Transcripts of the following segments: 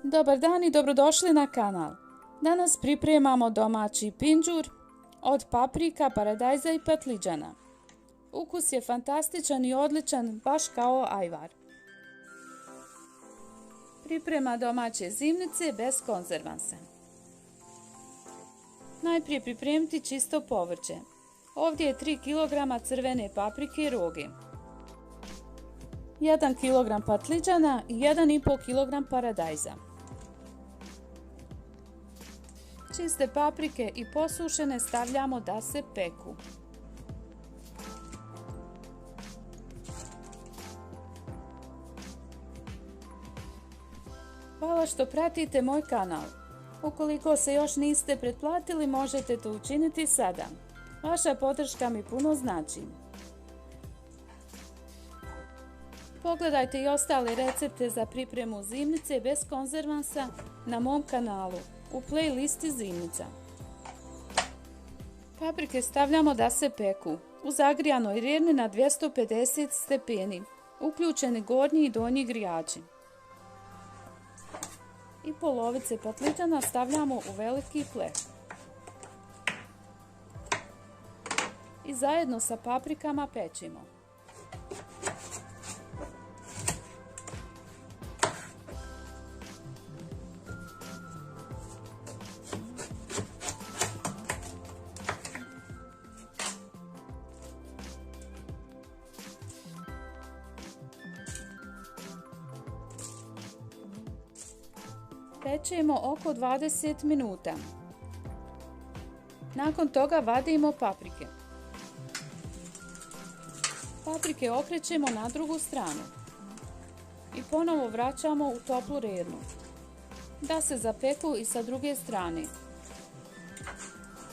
Dobar dan i dobrodošli na kanal. Danas pripremamo domaći pinđur od paprika, paradajza i patliđana. Ukus je fantastičan i odličan, baš kao ajvar. Priprema domaće zimnice bez konzervansa. Najprije pripremiti čisto povrće. Ovdje je 3 kg crvene paprike roge, 1 kg patliđana i 1,5 kg paradajza. Čiste paprike i posušene stavljamo da se peku. Hvala što pratite moj kanal. Ukoliko se još niste pretplatili, možete to učiniti sada. Vaša podrška mi puno znači. Pogledajte i ostale recepte za pripremu zimnice bez konzervansa na mom kanalu u playlisti zimnica. Paprike stavljamo da se peku u zagrijanoj rerni na 250 stepeni, uključeni gornji i donji grijači. I polovice patliđana stavljamo u veliki pleh. I zajedno sa paprikama pečimo. Pečemo oko 20 minuta. Nakon toga vadimo paprike. Paprike okrećemo na drugu stranu i ponovo vraćamo u toplu rernu da se zapeku i sa druge strane.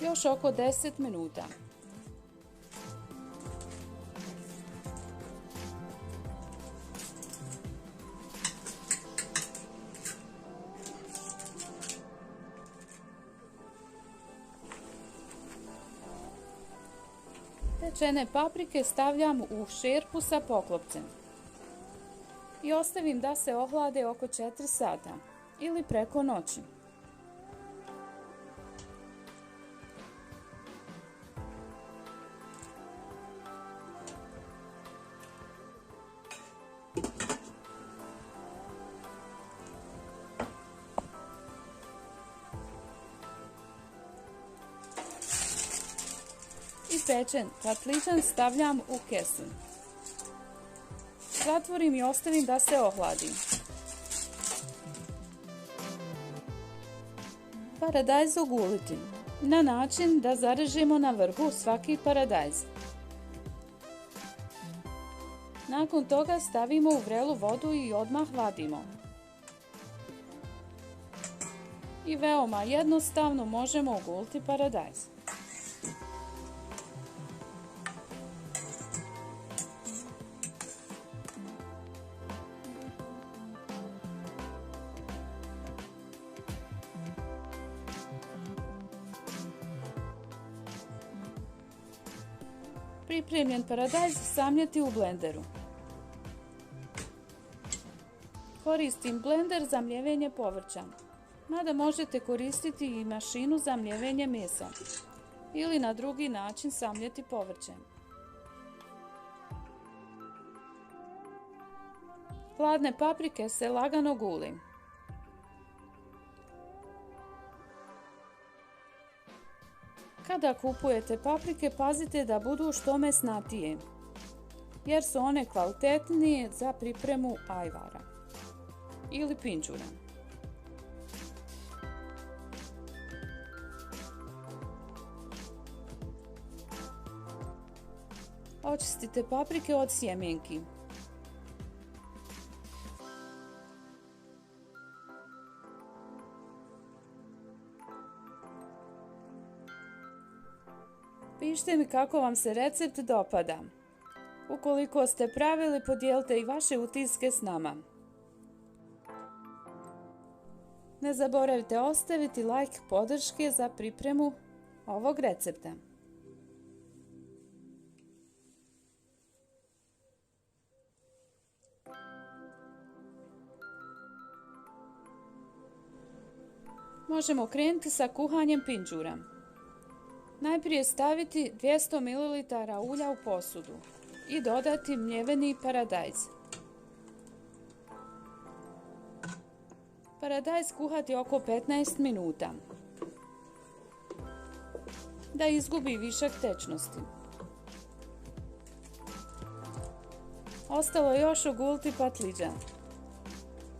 Još oko 10 minuta. Pečene paprike stavljam u šerpu sa poklopcem i ostavim da se ohlade oko 4 sata ili preko noći. I pečen patliđan stavljam u kesu. Zatvorim i ostavim da se ohladi. Paradajz oguliti na način da zarežemo na vrhu svaki paradajz. Nakon toga stavimo u vrelu vodu i odmah vadimo. I veoma jednostavno možemo oguliti paradajz. Pripremljen paradajz samljeti u blenderu. Koristim blender za mljevenje povrća, mada možete koristiti i mašinu za mljevenje mesa ili na drugi način samljeti povrće. Hladne paprike se lagano guli. Kada kupujete paprike, pazite da budu što mesnatije, jer su one kvalitetnije za pripremu ajvara ili pinđura. Očistite paprike od sjemenki. Pišite mi kako vam se recept dopada. Ukoliko ste pravili, podijelite i vaše utiske s nama. Ne zaboravite ostaviti like podrške za pripremu ovog recepta. Možemo krenuti sa kuhanjem pinđura. Najprije staviti 200 ml ulja u posudu i dodati mljeveni paradajz. Paradajz kuhati oko 15 minuta da izgubi višak tečnosti. Ostalo je još oguliti patliđan.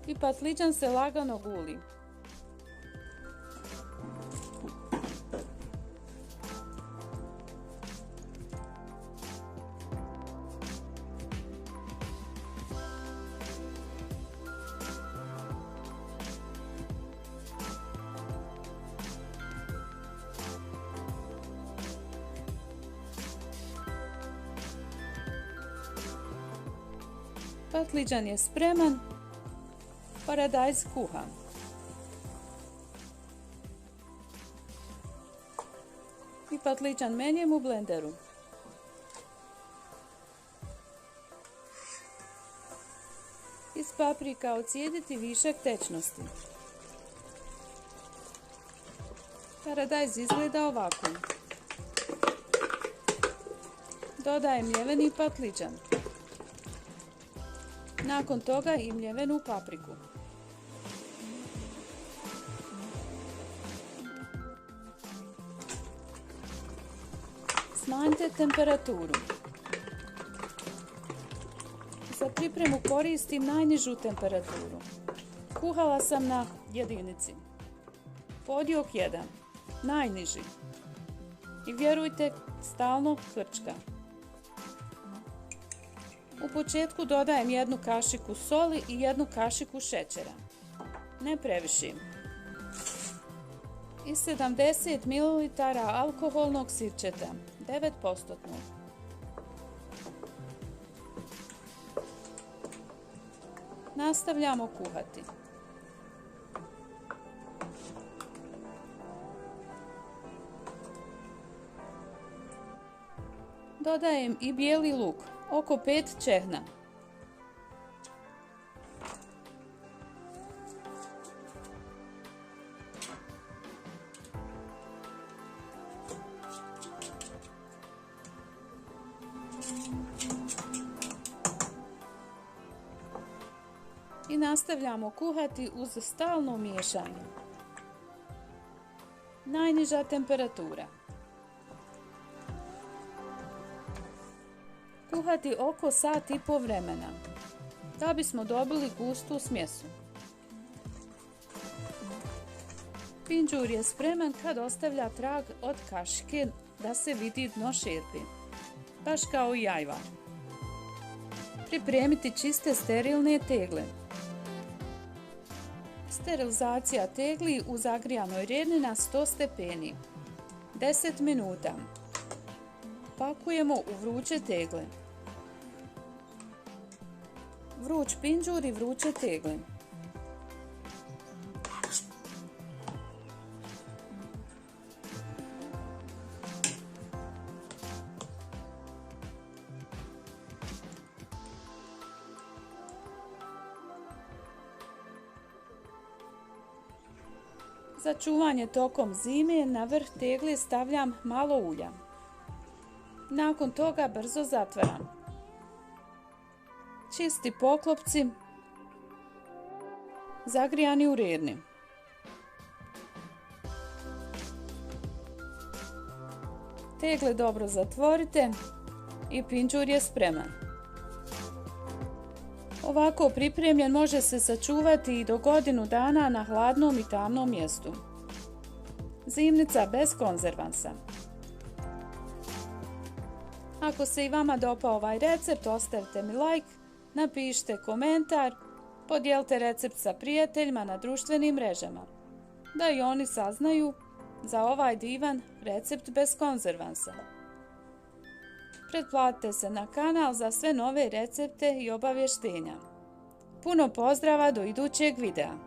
I patliđan se lagano guli. Patliđan je spreman, paradajz kuhan. I patliđan menjem u blenderu. Iz paprika ocijediti višak tečnosti. Paradajz izgleda ovako. Dodajem mljeveni patliđan. Nakon toga i mljevenu papriku. Smanjite temperaturu. Za pripremu koristim najnižu temperaturu. Kuhala sam na jedinici. Podijok 1, najniži. I vjerujte, stalno krčka. U početku dodajem 1 kašiku soli i 1 kašiku šećera. Ne previše. I 70 ml alkoholnog sirćeta, 9%. Nastavljamo kuhati. Dodajem i bijeli luk, oko 5 čehna. I nastavljamo kuhati uz stalno miješanje. Najniža temperatura. Kuhati oko sat i pol vremena, da bismo dobili gustu smjesu. Pinđur je spreman kad ostavlja trag od kašike da se vidi dno šerpe, baš kao i ajvar. Pripremiti čiste sterilne tegle. Sterilizacija tegli u zagrijanoj redni na 100 stepeni. 10 minuta. Pakujemo u vruće tegle. Vruć pinđur i vruće tegle. Za čuvanje tokom zime na vrh tegle stavljam malo ulja. Nakon toga brzo zatvaram. Čisti poklopci, zagrijani u redni. Tegle dobro zatvorite i pinđur je spreman. Ovako pripremljen može se sačuvati i do godinu dana na hladnom i tamnom mjestu. Zimnica bez konzervansa. Ako se i vama dopao ovaj recept, ostavite mi like, napišite komentar, podijelite recept sa prijateljima na društvenim mrežama, da i oni saznaju za ovaj divan recept bez konzervansa. Pretplatite se na kanal za sve nove recepte i obavještenja. Puno pozdrava do idućeg videa!